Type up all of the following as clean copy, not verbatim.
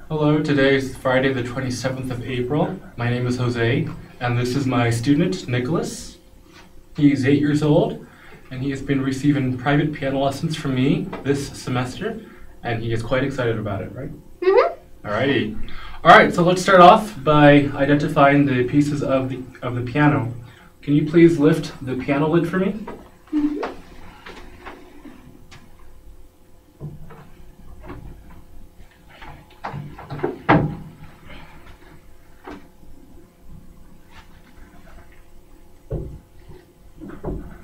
Hello, today is Friday the 27th of April. My name is Jose, and this is my student, Nicholas. He's 8 years old, and he has been receiving private piano lessons from me this semester, and he is quite excited about it, right? Mm-hmm. Alrighty. Alright, so let's start off by identifying the pieces of the piano. Can you please lift the piano lid for me?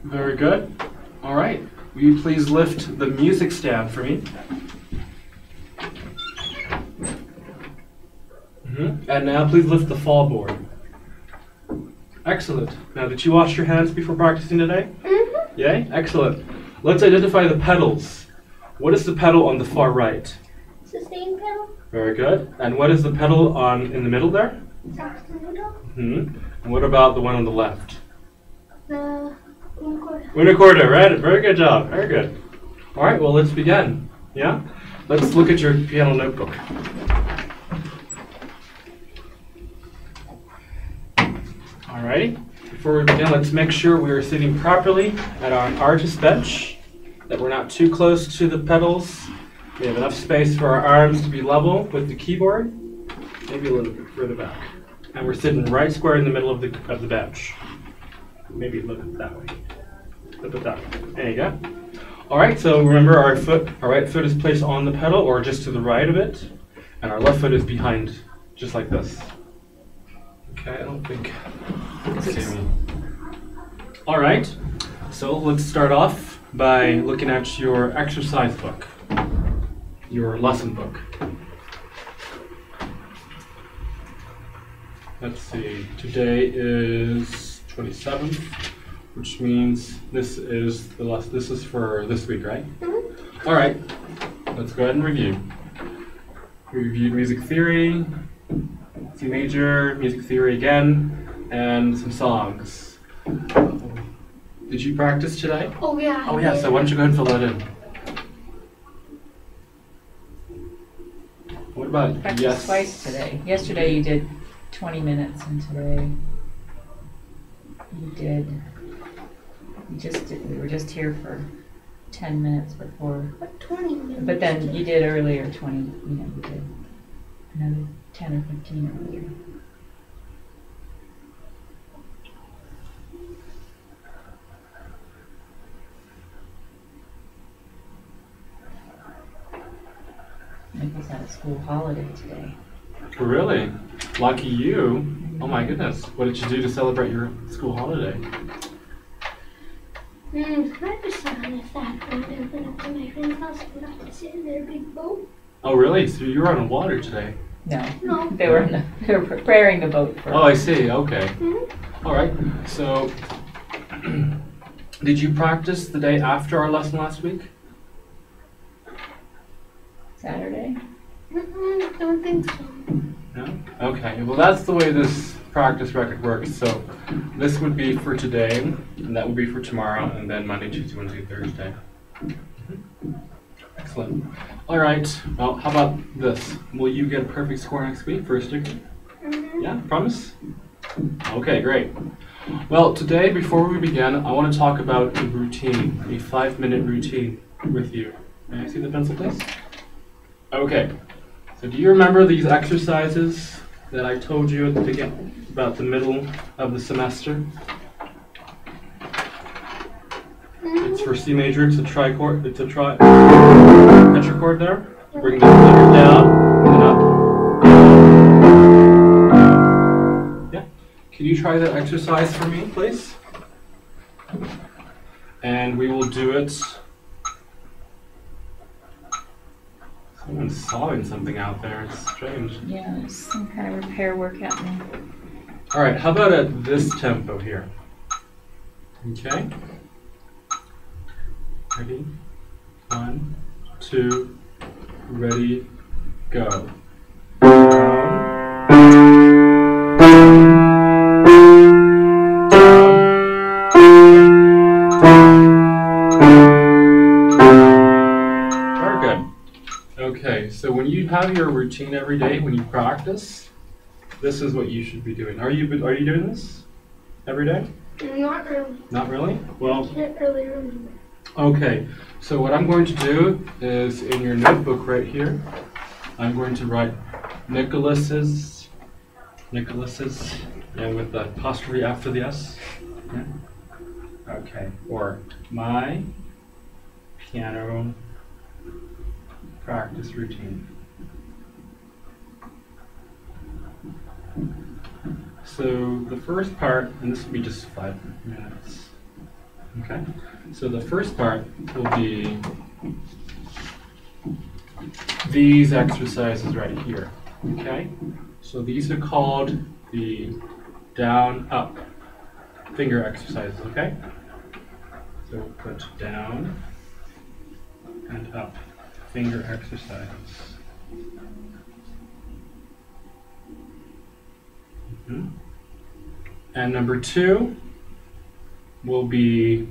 Very good. All right. Will you please lift the music stand for me? And now please lift the fall board. Excellent. Now, did you wash your hands before practicing today? Mm-hmm. Yay? Excellent. Let's identify the pedals. What is the pedal on the far right? Sustain pedal. Very good. And what is the pedal in the middle there? Saxophone. And what about the one on the left? The unicorn. Unicorda, right? Very good job. Very good. All right, well, let's begin. Yeah? Let's look at your piano notebook. All right. Before we begin, let's make sure we are sitting properly at our artist bench, that we're not too close to the pedals. We have enough space for our arms to be level with the keyboard, maybe a little bit further back. And we're sitting right square in the middle of the bench. Maybe a little bit that way. A little bit that way. There you go. All right, so remember our right foot is placed on the pedal or just to the right of it, and our left foot is behind, just like this. Okay, I don't think. All right, so let's start off by looking at your exercise book, your lesson book. Let's see, today is 27th, which means this is for this week, right? Mm-hmm. All right, let's go ahead and review. We reviewed music theory, C major, music theory again, and some songs. Did you practice today? Oh yeah. Oh yeah, so why don't you go ahead and fill that in. What about Practiced twice today. Yesterday you did 20 minutes, and today we were just here for 10 minutes before. What 20 minutes? But then you did earlier 20, you did another 10 or 15 earlier. Nicholas had a school holiday today. Really? Lucky you. Oh my goodness. What did you do to celebrate your school holiday? I just sat on a fat boat and went up to my friend's house and got to sit in their big boat. Oh really? So you were on the water today? No. They were preparing the boat for. Oh, I see. Okay. Mm-hmm. All right. So, did you practice the day after our lesson last week? Saturday. Don't think so. No? Okay. Well, that's the way this practice record works. So, this would be for today, and that would be for tomorrow, and then Monday, Tuesday, Wednesday, Thursday. Excellent. All right. Well, how about this? Will you get a perfect score next week for a sticker? Mm-hmm. Yeah, promise? Okay, great. Well, today, before we begin, I want to talk about a routine, a 5-minute routine with you. May I see the pencil, please? Okay. So do you remember these exercises that I told you at the beginning, about the middle of the semester? It's for C major, it's a trichord, it's a tetrachord there. Bring the finger down and up. Yeah. Can you try that exercise for me, please? And we will do it. Someone's sawing something out there. It's strange. Yeah, there's some kind of repair work happening. All right, how about at this tempo here? Okay. Ready? 1, 2, ready, go. so when you have your routine every day, when you practice, this is what you should be doing. Are you doing this every day? Not really. Not really? Well, I can't really remember. okay. So what I'm going to do is in your notebook right here, I'm going to write Nicholas's, and with the apostrophe after the S. Yeah. Okay. Or my piano practice routine. So the first part, and this will be just 5 minutes. Okay. So the first part will be these exercises right here. Okay. So these are called the down up finger exercises. Okay. So we'll put down and up finger exercises. And number 2 will be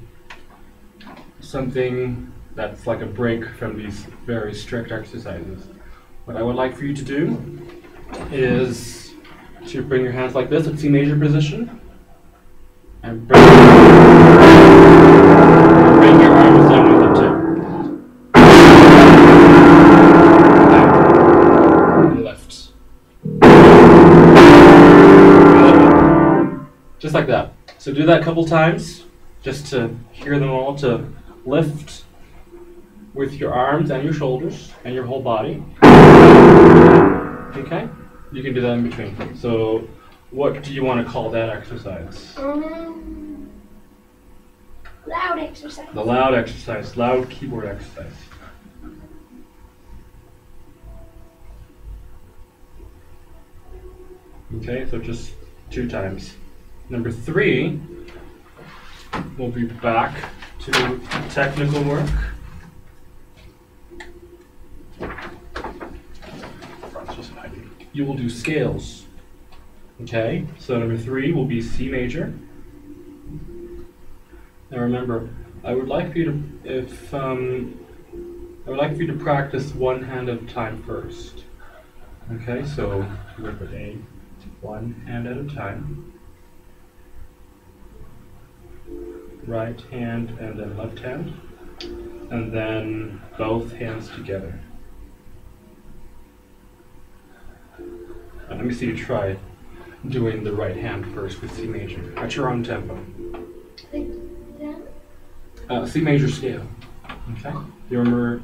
something that's like a break from these very strict exercises. What I would like for you to do is to bring your hands like this at C major position and bring your arms down with the tip. Lift. Just like that. So do that a couple times, just to hear them all, to lift with your arms and your shoulders and your whole body. Okay? You can do that in between. So what do you want to call that exercise? Loud exercise. The loud exercise, loud keyboard exercise. Okay, so just 2 times. Number 3, we'll be back to technical work. You will do scales. Okay, so number 3 will be C major. Now remember, I would like for you to practice one hand at a time first. Okay, so we're going to put one hand at a time. Right hand and then left hand, and then both hands together. Let me see you try doing the right hand first with C major at your own tempo. Like that? C major scale. Okay? You remember?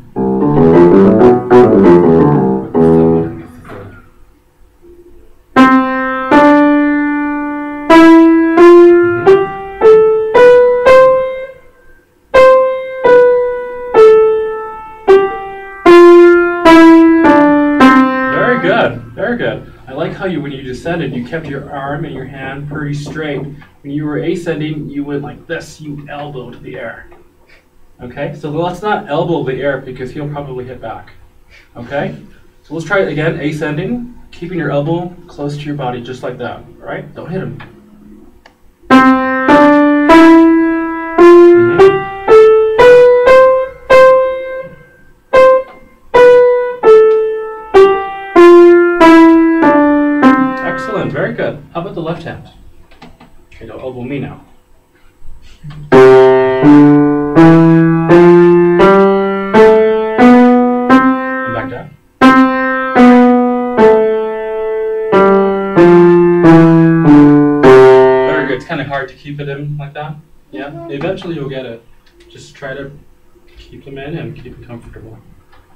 Very good. Very good. I like how when you descended, you kept your arm and your hand pretty straight. When you were ascending, you went like this, you elbowed the air. Okay, so let's not elbow the air because he'll probably hit back. Okay, so let's try it again, ascending, keeping your elbow close to your body just like that. All right, don't hit him. Excellent, very good. How about the left hand? Okay, don't elbow me now. And back down. Very good. It's kind of hard to keep it in like that. Yeah, eventually you'll get it. Just try to keep them in and keep it comfortable.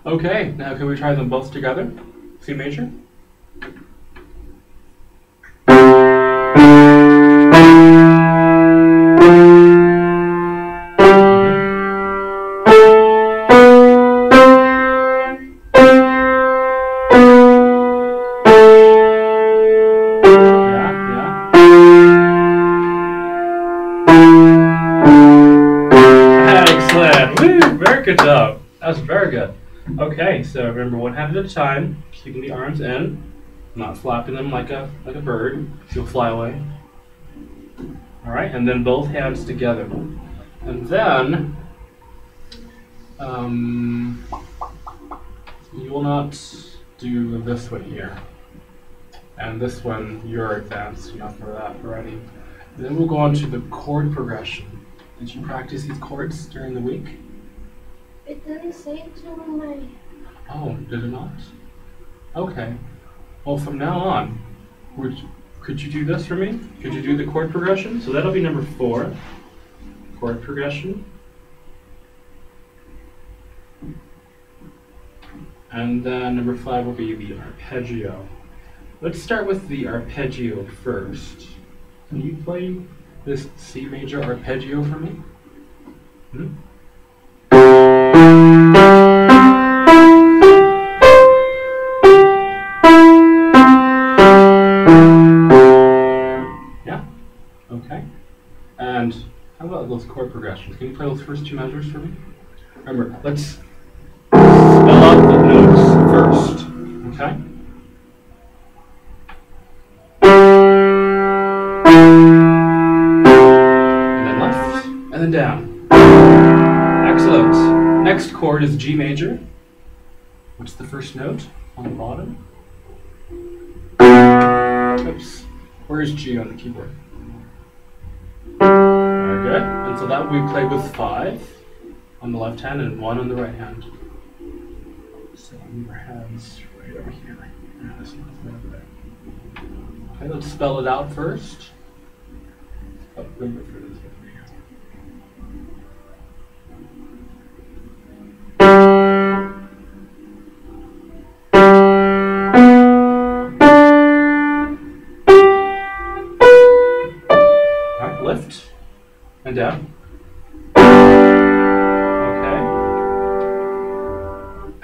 Okay, now can we try them both together? C major. Good job. That was very good. Okay, so remember, one hand at a time, keeping the arms in, not flapping them like a bird, so you'll fly away. All right, and then both hands together. And then you will not do this one here. And this one, you're advanced enough for that already. And then we'll go on to the chord progression. Did you practice these chords during the week? It didn't say to my. Oh, did it not? Okay. Well, from now on, could you do this for me? Could you do the chord progression? So that'll be number 4, chord progression. And then number 5 will be the arpeggio. Let's start with the arpeggio first. Can you play this C major arpeggio for me? Yeah? Okay. And how about those chord progressions? Can you play those first 2 measures for me? Remember, let's spell out the notes first. Okay? And then down. Excellent. Next chord is G major. What's the first note on the bottom? Oops. Where's G on the keyboard? Very good. And so that we play with 5 on the left hand and 1 on the right hand. So move our hands right over here. Okay, let's spell it out first. Oh, number 3 is over here. Lift and down. Okay.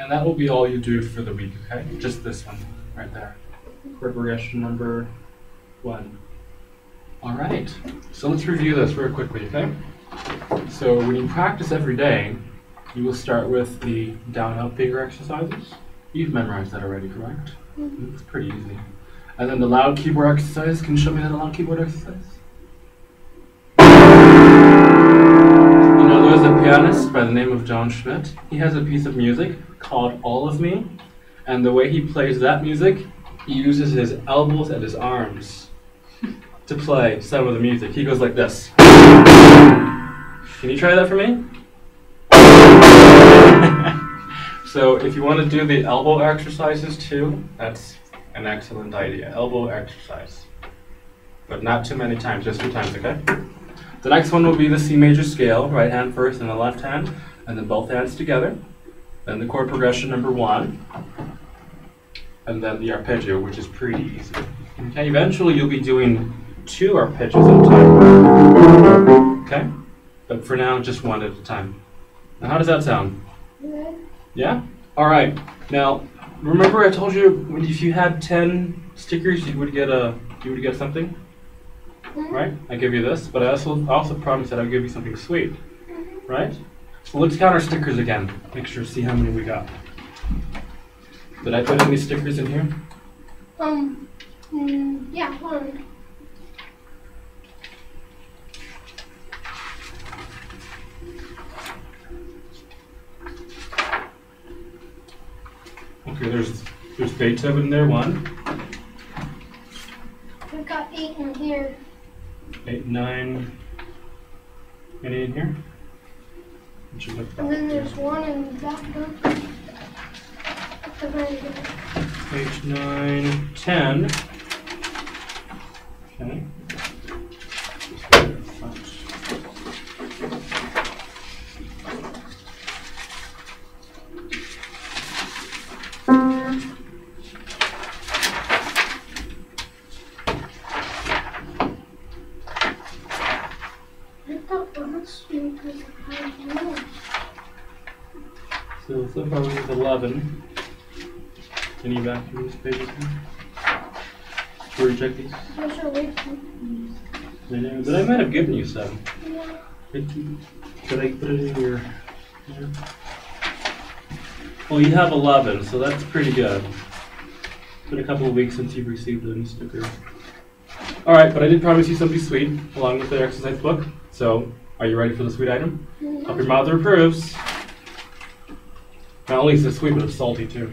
And that will be all you do for the week, okay? Just this one right there. Chord progression number 1. All right. So let's review this very quickly, okay? So when you practice every day, you will start with the down up finger exercises. You've memorized that already, correct? It's pretty easy. And then the loud keyboard exercise. Can you show me that loud keyboard exercise? There's a pianist by the name of John Schmidt. He has a piece of music called All of Me, and the way he plays that music, he uses his elbows and his arms to play some of the music. He goes like this. Can you try that for me? So if you want to do the elbow exercises too, that's an excellent idea. Elbow exercise. But not too many times, just 2 times, okay? The next one will be the C major scale, right hand first and the left hand, and then both hands together. Then the chord progression number 1, and then the arpeggio, which is pretty easy. Okay, eventually you'll be doing 2 arpeggios at a time. Okay? But for now, just 1 at a time. Now how does that sound? Good. Yeah? Alright. Now, remember I told you if you had 10 stickers you would get something? Right? I give you this, but I also promised that I'll give you something sweet. Right? So let's count our stickers again. Make sure to see how many we got. Did I put any stickers in here? Yeah, 1. Okay, there's Beethoven there, 1. We've got 8 in here. 8, 9. Any in here? And then there's 1 in that one. At the very end. 8, 9, 10. Okay. So far we have 11. Can you back through these pages? Where you check these? Those are way too. I know, but I might have given you some. Yeah. Did I put it in your... Yeah. Well, you have 11, so that's pretty good. It's been a couple of weeks since you've received a new sticker. Alright, but I did promise you something sweet, along with the exercise book. So, are you ready for the sweet item? Hope your mother approves. Not only is it sweet, but it's salty too.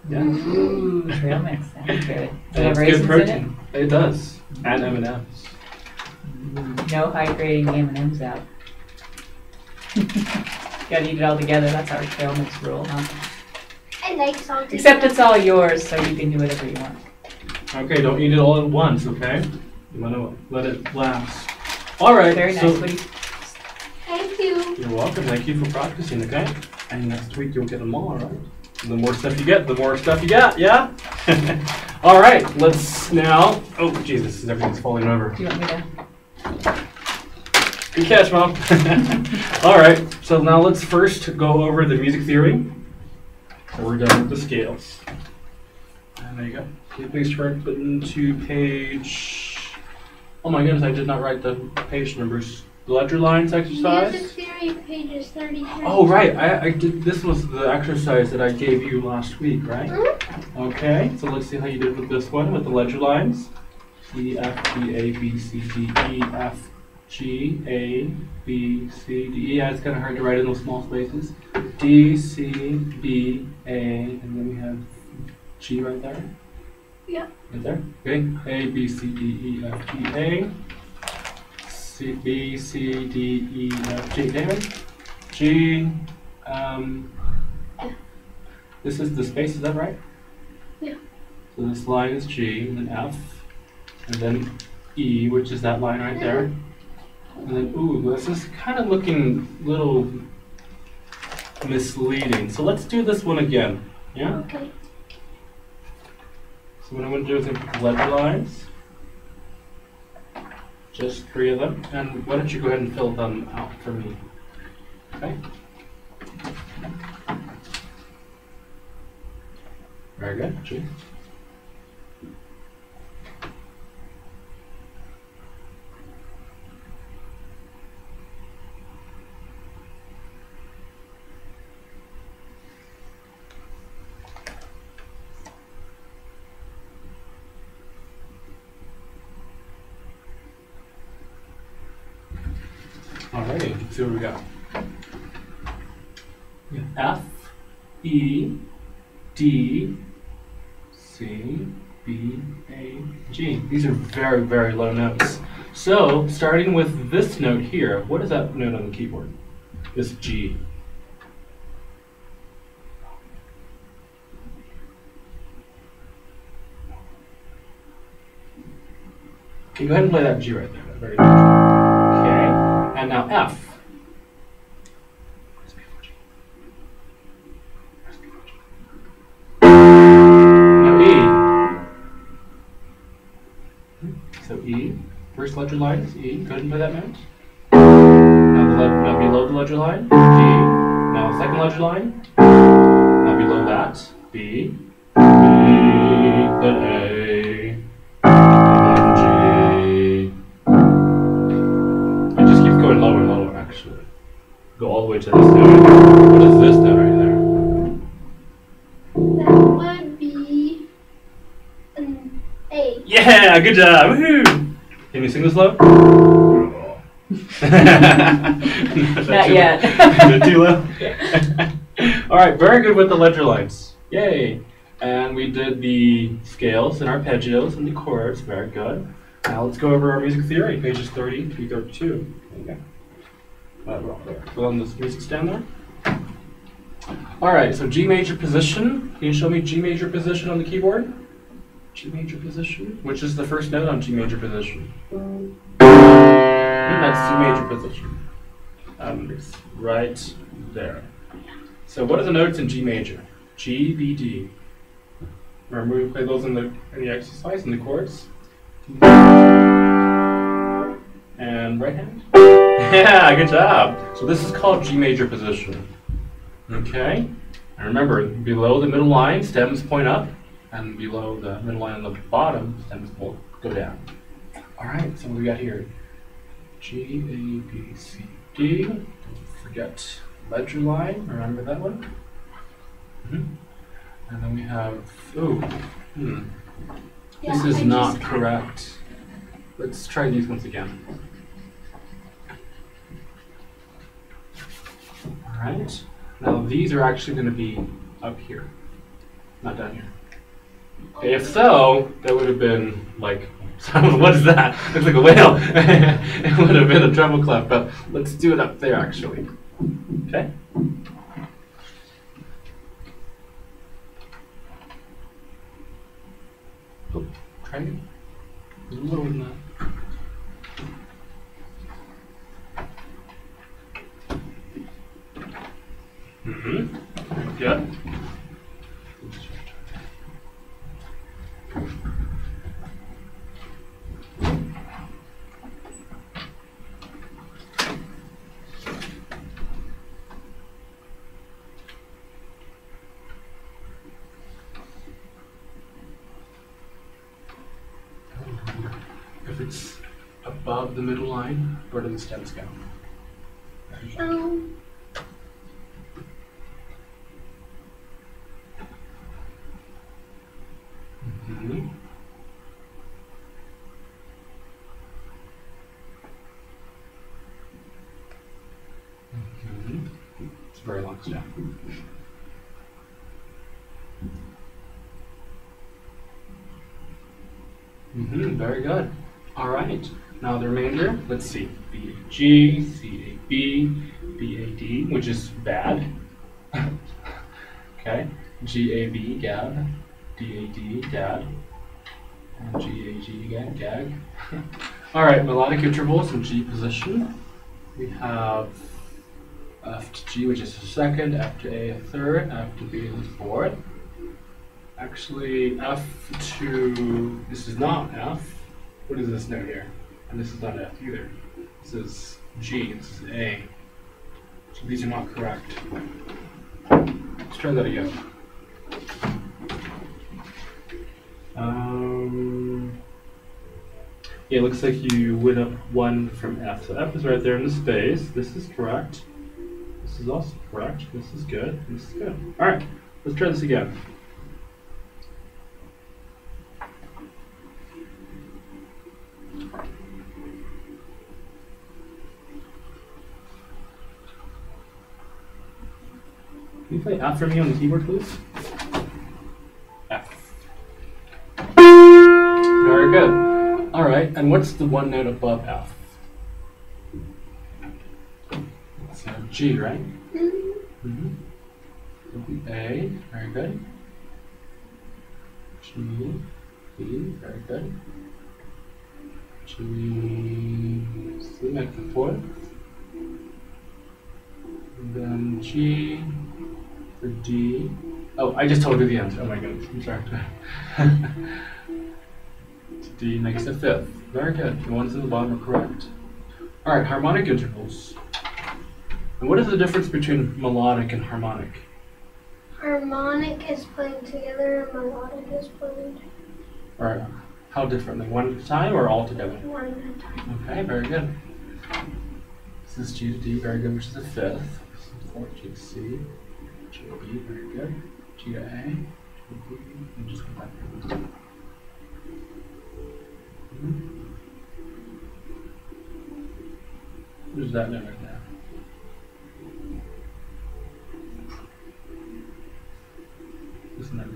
Yeah. Ooh, trail mix, sounds good. Does it And have it's raisins good in it? protein. It does. And M&M's. No high grading M&M's out. Gotta eat it all together, that's our trail mix rule, huh? I like salty. Except it's all yours, so you can do whatever you want. Okay, don't eat it all at once, okay? You want to let it last. All right. Very so nice, Woody. Thank you. You're welcome. Thank you for practicing, okay? And next week you'll get them all, all right? And the more stuff you get, the more stuff you got, yeah? All right, let's now. Oh, Jesus, everything's falling over. Do you want me to? Good catch, Mom. All right, so now let's first go over the music theory. So we're done with the scales. And there you go. Can you please turn button to page. Oh my goodness, I did not write the page numbers. The ledger lines exercise? Music theory, pages 33. Oh, right. I did. This was the exercise that I gave you last week, right? Mhm. Okay, so let's see how you did with this one, with the ledger lines. C, F, G, A, B, C, D, E, F, G, A, B, C, D, E. Yeah, it's kind of hard to write in those small spaces. D, C, B, A, and then we have G right there. Yeah. Right there. Okay. A, B, C, D, E, F, G, A. C, B, C, D, E, F, G. David? G. This is the space, is that right? Yeah. So this line is G, and then F, and then E, which is that line right there. And then, ooh, this is kind of looking a little misleading. So let's do this one again. Yeah? Okay. So what I'm going to do is put the ledger lines. Just 3 of them. And why don't you go ahead and fill them out for me? Okay? Very good. G. Alrighty, let's see what we got. We have F, E, D, C, B, A, G. These are very, very low notes. So, starting with this note here, what is that note on the keyboard? This G. Okay, go ahead and play that G right there. That very good. Okay, and now F. So E, first ledger line is E. Go ahead and play that note. Now below the ledger line, D. Now the second ledger line. Now below that, B. B, then A, and then G. It just keeps going lower and lower, actually. Go all the way to this note. What is this note right there? That would be an A. Yeah, good job. Woohoo! Can you sing this low? Not yet. Is it too low? All right, very good with the ledger lines. Yay! And we did the scales and arpeggios and the chords. Very good. Now let's go over our music theory, pages 30 through 32. Okay. Put on this music stand there. All right, so G major position. Can you show me G major position on the keyboard? G major position, which is the first note on G major position. That's C major position. It's right there. So what are the notes in G major? G, B, D. Remember we played those in the exercise, in the chords? And right hand? Yeah, good job. So this is called G major position. Okay? And remember, below the middle line, stems point up, and below the middle line on the bottom, stems will go down. All right, so what we got here? G, A, B, C, D. Don't forget ledger line. Remember that one? And then we have, Yeah, this is I not just- correct. Let's try these once again. All right. Now these are actually going to be up here. Not down here. Okay, if so, that would have been like, what is that? Looks like a whale. It would have been a treble clef, but let's do it up there actually. Okay? Oh, try it. A little lower than that. Good. If it's above the middle line, where do the stems go? Mhm. Mhm. It's a very long stem. Very good. All right. Now the remainder, let's see. B A G, C A B, B A D, which is bad. Okay. G A B, gab. D A D, dad. And G A G, gag, gag. All right. Melodic intervals in G position. We have F to G, which is a second, F to A, a third, F to B, a fourth. Actually, F to, this is not F. What is this note here? And this is not F either. This is G, this is A. So these are not correct. Let's try that again. Yeah, it looks like you went up one from F. So F is right there in the space. This is correct. This is also correct. This is good. This is good. All right, let's try this again. Can you play F for me on the keyboard, please? F. Very good. All right, and what's the one note above F? It's G, right? Mm-hmm. It'll be A. Very good. G, B. Very good. G, C, make the fourth. And then G for D. Oh, I just told you the answer. Oh my goodness, I'm sorry. D makes the fifth. Very good. The ones in the bottom are correct. All right, harmonic intervals. And what is the difference between melodic and harmonic? Harmonic is playing together, and melodic is playing together. All right, how differently? One at a time or all together? One at a time. Okay, very good. This is G to D, very good, which is the fifth. Fourth, G to C, G to B, very good. G to A, G to B, and just go back there. Who's that note right there? Isn't that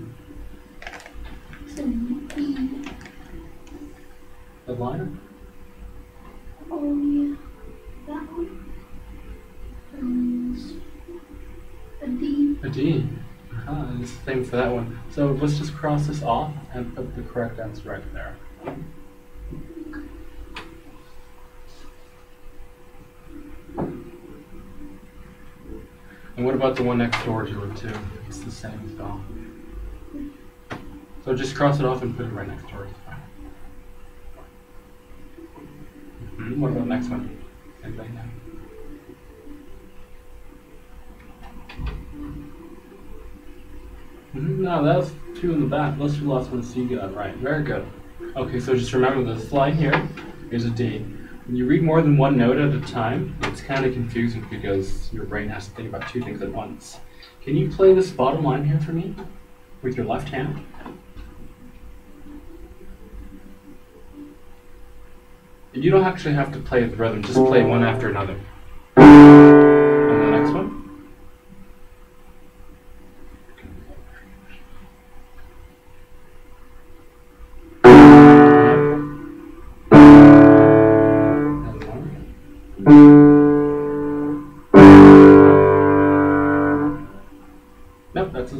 It's an E. the line? Oh yeah, that one. A D. A D. It's the same for that one. So let's just cross this off and put the correct answer right there. And what about the one next door to it too? It's the same spell. So just cross it off and put it right next door. What about the next one? Same thing now. No, that's two in the back. Let's do the last one. C got right. Very good. Okay, so just remember this line here is a D. When you read more than one note at a time, it's kind of confusing because your brain has to think about two things at once. Can you play this bottom line here for me with your left hand? You don't actually have to play the rhythm, just play one after another. And the next one.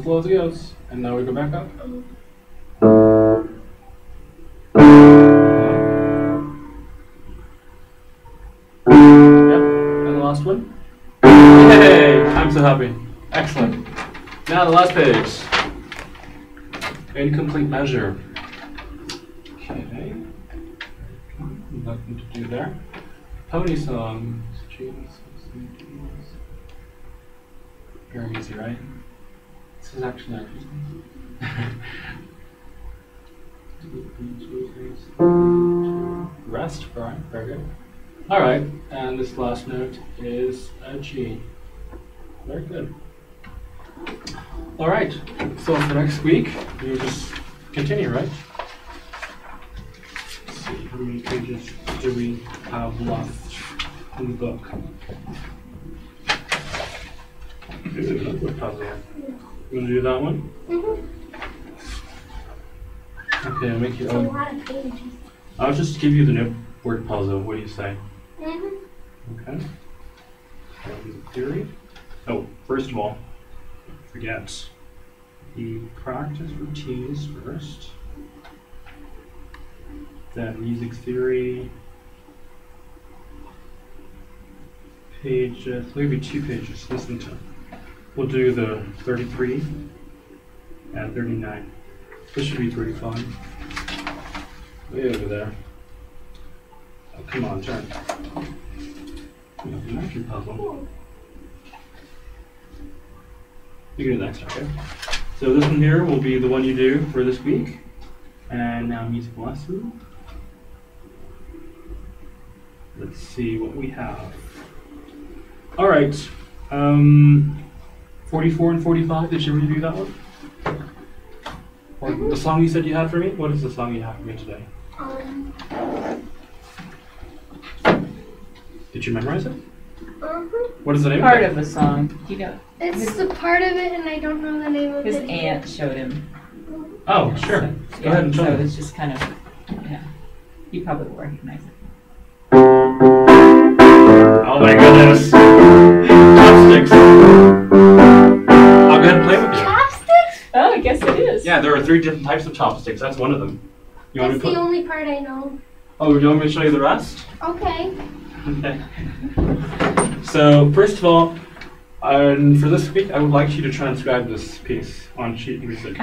as low as it goes. And now we go back up. Yep, and the last one. Yay! I'm so happy. Excellent. Now the last page. Incomplete measure. Okay. Nothing to do there. Pony songs. Very easy, right? This is actually interesting. Rest, right? Very good. All right, and this last note is a G. Very good. All right, so for next week, you just continue, right? Let's see, how many pages do we have left in the book? Is it a word puzzle? You want to do that one? Okay, I'll make you. It's a lot of pages. I'll just give you the word puzzle. What do you say? Okay. Theory. Oh, first of all, forget the practice routines first. Then music theory. Page. Maybe 2 pages. Listen to. We'll do the 33 and 39. This should be pretty fun. Way over there. Oh, come on, turn. Imagine puzzle. You can do the next, okay? So this one here will be the one you do for this week. And now music lesson. Let's see what we have. All right. 44 and 45, did you review that one? Or the song you said you had for me? What is the song you have for me today? Did you memorize it? What is the name Part of of it? the song. You know, It's the part of it, and I don't know the name of his it. aunt showed him. Oh, sure. So, Go ahead and show so me. it's just kind of, yeah. You probably will recognize it. Oh my goodness. Chopsticks. I'll go ahead and play with you. Chopsticks? Oh, I guess it is. Yeah, there are 3 different types of chopsticks. That's one of them. You want me That's to the put? only part I know. Oh, you want me to show you the rest? Okay. Okay. So first of all, for this week, I would like you to transcribe this piece on sheet music.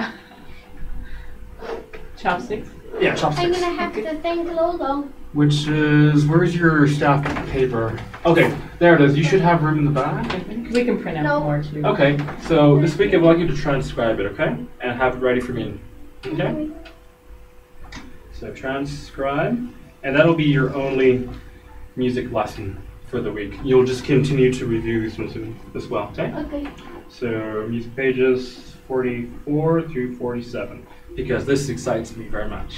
Chopsticks? Yeah, I'm chopsticks. gonna have to thank Logo. Which is, where's your staff paper? Okay, there it is. You should have room in the back, I think. We can print out No. more too. Okay, so this week I would like you to transcribe it, okay? And have it ready for me. Okay? So transcribe, and that'll be your only music lesson for the week. You'll just continue to review these ones as well, okay? Okay. So music pages 44 through 47, because this excites me very much.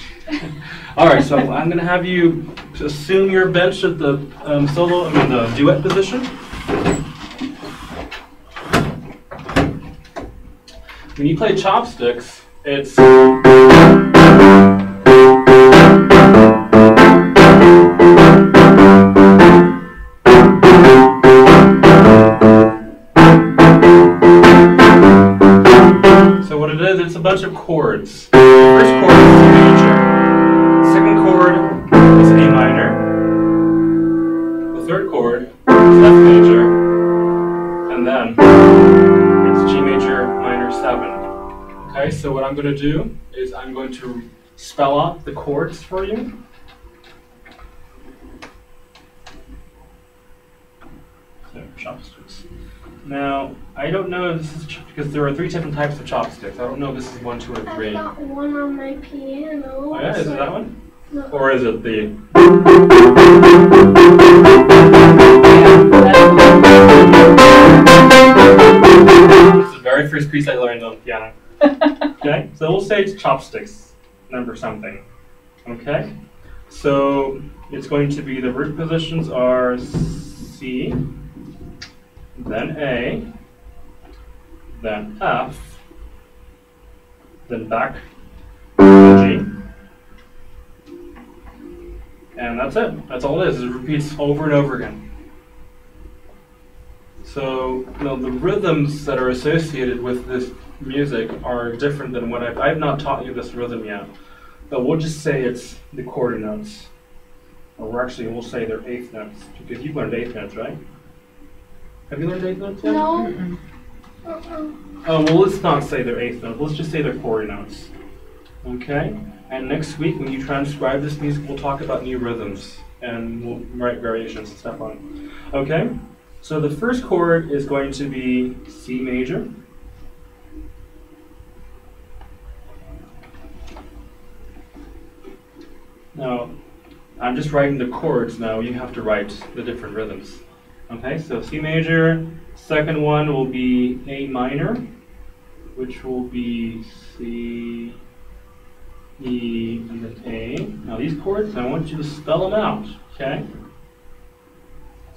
All right, so I'm going to have you assume your bench at the the duet position. When you play chopsticks, it's it's a bunch of chords. The first chord is C major. The second chord is A minor. The third chord is F major. And then it's G major minor 7. Okay, so what I'm going to do is I'm going to spell out the chords for you. So, chopsticks. Now, I don't know if this is because there are 3 different types of chopsticks. I don't know if this is 1, 2, or 3. I've got one on my piano. Oh yeah, is it that one? No. Or is it the... This is the very first piece I learned on piano. Okay, so we'll say it's chopsticks, number something. Okay, so it's going to be the root positions are C, then A, then F, then back to G, and that's it. That's all it is. It repeats over and over again. So, the rhythms that are associated with music are different than what I've not taught you this rhythm yet, but we'll just say it's the quarter notes. Or we'll say they're eighth notes, because you've learned eighth notes, right? Have you learned eighth notes yet? No. Mm-mm. Oh, well, let's not say they're eighth notes. Let's just say they're quarter notes. Okay? And next week, when you transcribe this music, we'll talk about new rhythms, and we'll write variations and stuff on it. Okay? So the first chord is going to be C major. Now, I'm just writing the chords now. You have to write the different rhythms. Okay, so C major. Second one will be A minor, which will be C, E, and then A. Now these chords, I want you to spell them out, okay?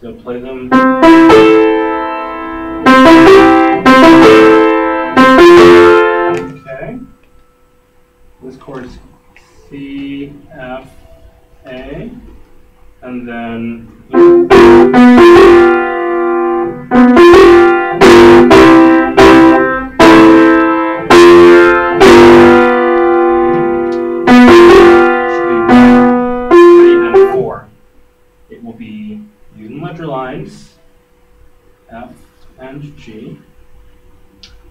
So play them. Okay. This chord is C, F, A, and then lines, F and G.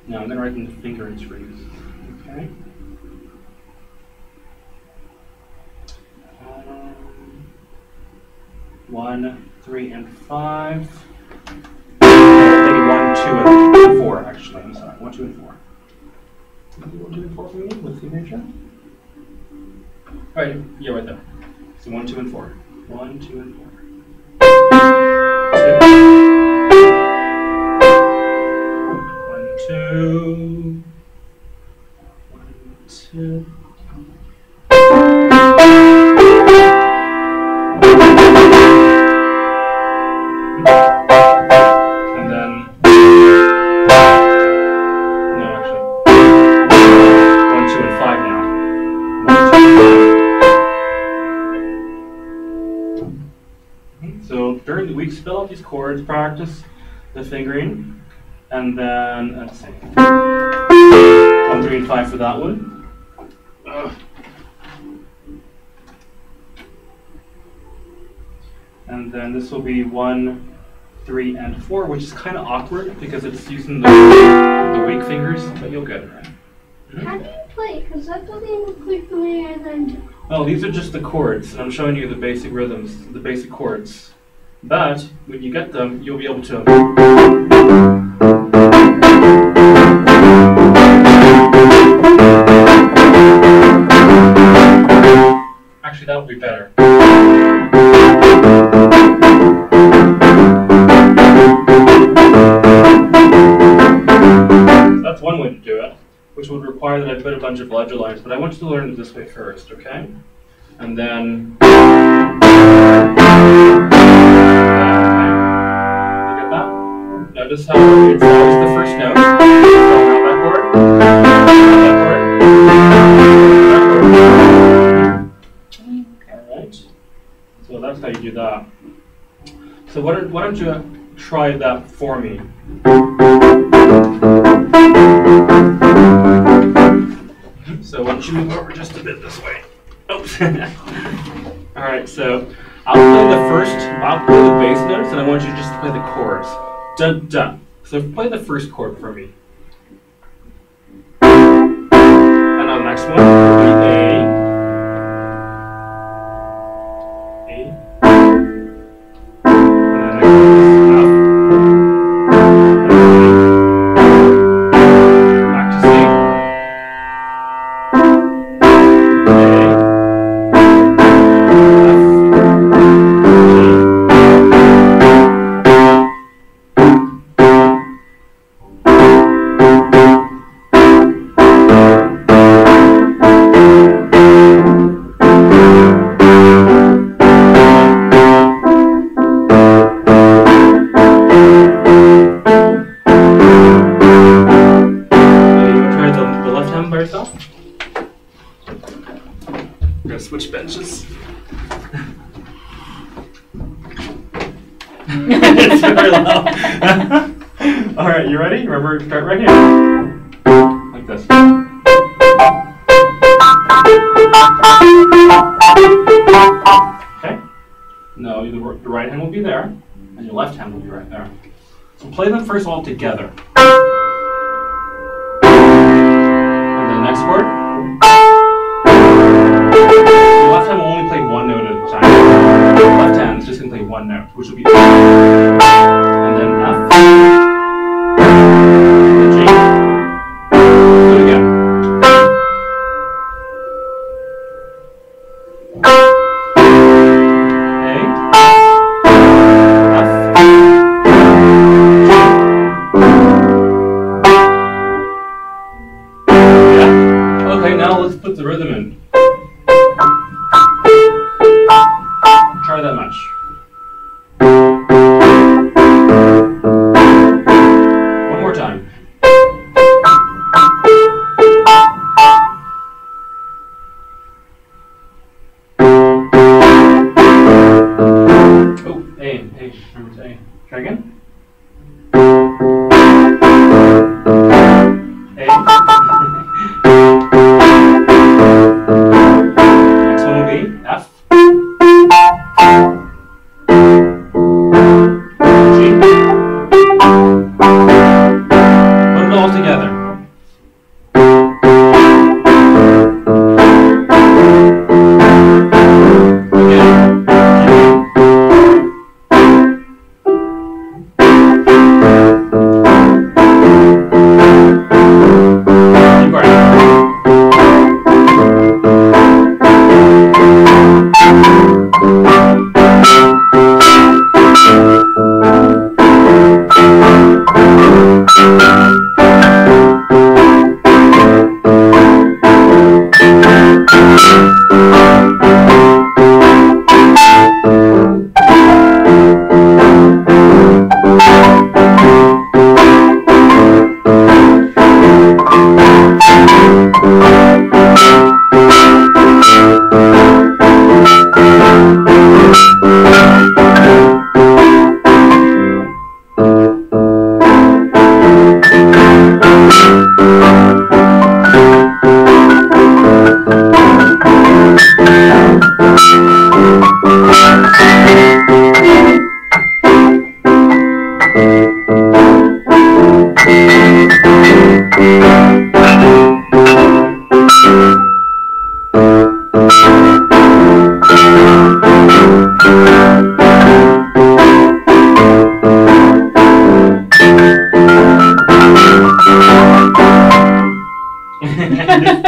Now I'm going to write in the fingering strings. Okay. 1, 3, and 5. Maybe 1, 2, and 4. Actually, I'm sorry. 1, 2, and 4. Maybe 1, 2, and 4 for me with C major. All right. Yeah, right there. So 1, 2, and 4. 1, 2, and 4. 2, 1, 2. And then, no, actually, 1, 2, and 5 now. 1, 2, 5. So during the week, spell out these chords, practice the fingering. And then, let's see, 1, 3, and 5 for that one. And then this will be 1, 3, and 4, which is kind of awkward because it's using the weak fingers, but you'll get it right. How do you play? Because that doesn't look like the way I learned it. Well, these are just the chords, and I'm showing you the basic rhythms, the basic chords. But when you get them, you'll be able to. Actually, that would be better. That's one way to do it, which would require that I put a bunch of ledger lines, but I want you to learn it this way first, okay? And then... You get that? Notice how it's always the first note. So now that chord, Alright. So that's how you do that. So why don't you try that for me? So why don't you move over just a bit this way? Oops. Alright, so I'll play the bass notes, and I want you to just play the chords. Dun dun. So play the first chord for me. And on the next one will be A. Switch benches. It's very loud. All right, you ready? Remember, start right here. play them first all together. And then next chord. The left hand will only play one note at a time. The left hand is just going to play one note, which will be A. And then F. And G. Do it again. Okay, now let's put the rhythm in. Try that much. One more time. Oh, A. Remember A. Try again. A. Next one will be F. G. Put it all together.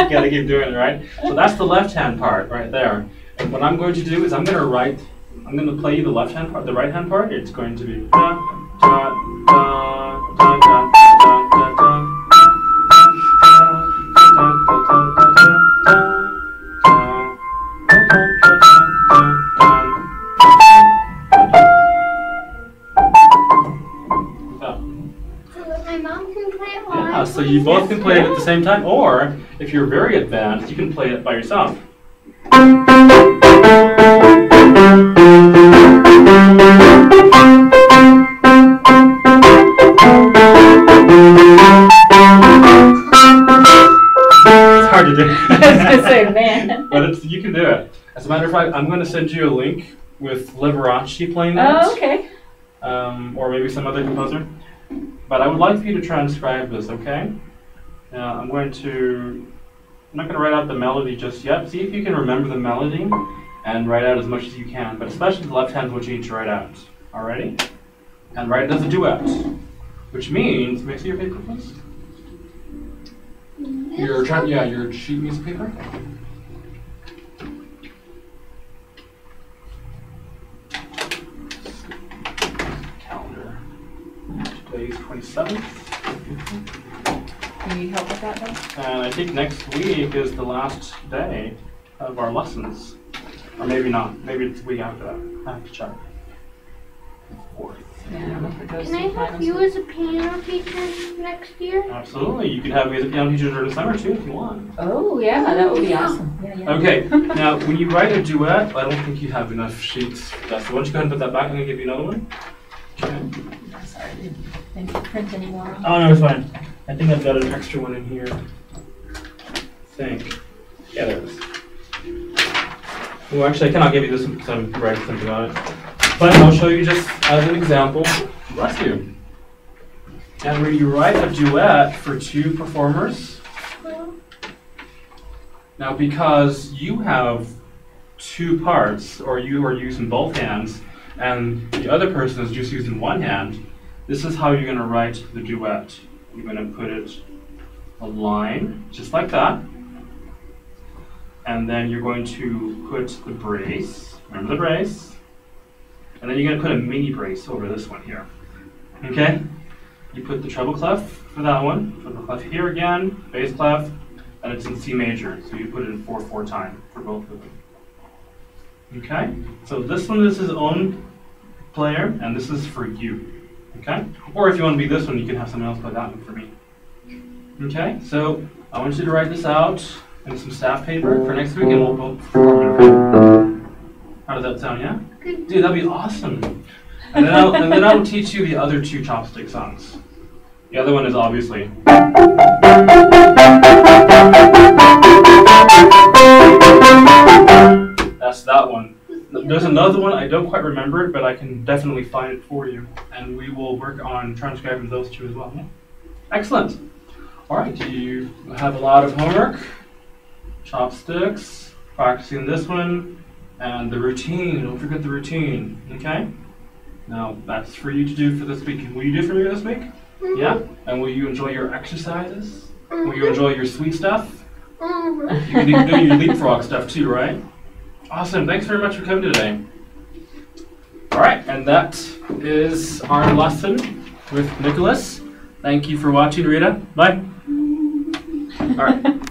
Gotta keep doing it, right? So that's the left hand part right there. And what I'm going to do is I'm going to play you the left hand part, the right hand part. It's going to be da, da, da, da, da, da, da, da. My mom can play it while Yeah, I so play you both can play it at the this. same time, or if you're very advanced, you can play it by yourself. It's hard to do. I was gonna say, man. But you can do it. As a matter of fact, I'm going to send you a link with Liberace playing that. Oh, okay. Or maybe some other composer. But I would like for you to transcribe this, okay? Now I'm not going to write out the melody just yet. See if you can remember the melody and write out as much as you can, but especially the left hand is what you need to write out. Alrighty? And write it as a duet. Which means, may I see your paper, please? Your sheet music paper. Calendar. Today's 27th. Can you help with that, though? And I think next week is the last day of our lessons. Or maybe not. Maybe it's the week after that. I have to check. Fourth. Yeah, I don't know if it goes Can I to have finals. you as a piano teacher next year? Absolutely. You can have me as a piano teacher during the summer too if you want. Oh, yeah, that would be awesome. Yeah, yeah. Okay. Now, when you write a duet, I don't think you have enough sheets for that. So why don't you go ahead and put that back? I'm going to give you another one. Okay. Sorry, I didn't print anymore. Oh, no, it's fine. I think I've got an extra one in here. I think. Yeah, there it is. Well, actually, I cannot give you this one because I'm writing something on it. But I'll show you just as an example. Bless you. And when you write a duet for two performers, now because you have two parts, or you are using both hands, and the other person is just using one hand, this is how you're going to write the duet. You're going to put it a line, just like that, and then you're going to put the brace, remember the brace, and then you're going to put a mini brace over this one here, okay? You put the treble clef for that one, treble clef here again, bass clef, and it's in C major, so you put it in 4/4 time for both of them. Okay, so this one is his own player, and this is for you. Okay, or if you want to be this one, you can have someone else play that one for me. Okay, so I want you to write this out in some staff paper for next week, and we'll both perform it. Okay? How does that sound? Yeah, Good. dude, that'd be awesome. And then I'll teach you the other two chopstick songs. The other one is obviously. That's that one. There's another one, I don't quite remember it, but I can definitely find it for you. And we will work on transcribing those two as well. Yeah? Excellent. All right, you have a lot of homework, chopsticks, practicing this one, and the routine. Don't forget the routine, okay? Now, that's for you to do for this week. Will you do it for me this week? Yeah? And will you enjoy your exercises? Will you enjoy your sweet stuff? You can do your leapfrog stuff too, right? Awesome. Thanks very much for coming today. All right, and that is our lesson with Nicholas. Thank you for watching, Rita. Bye. All right.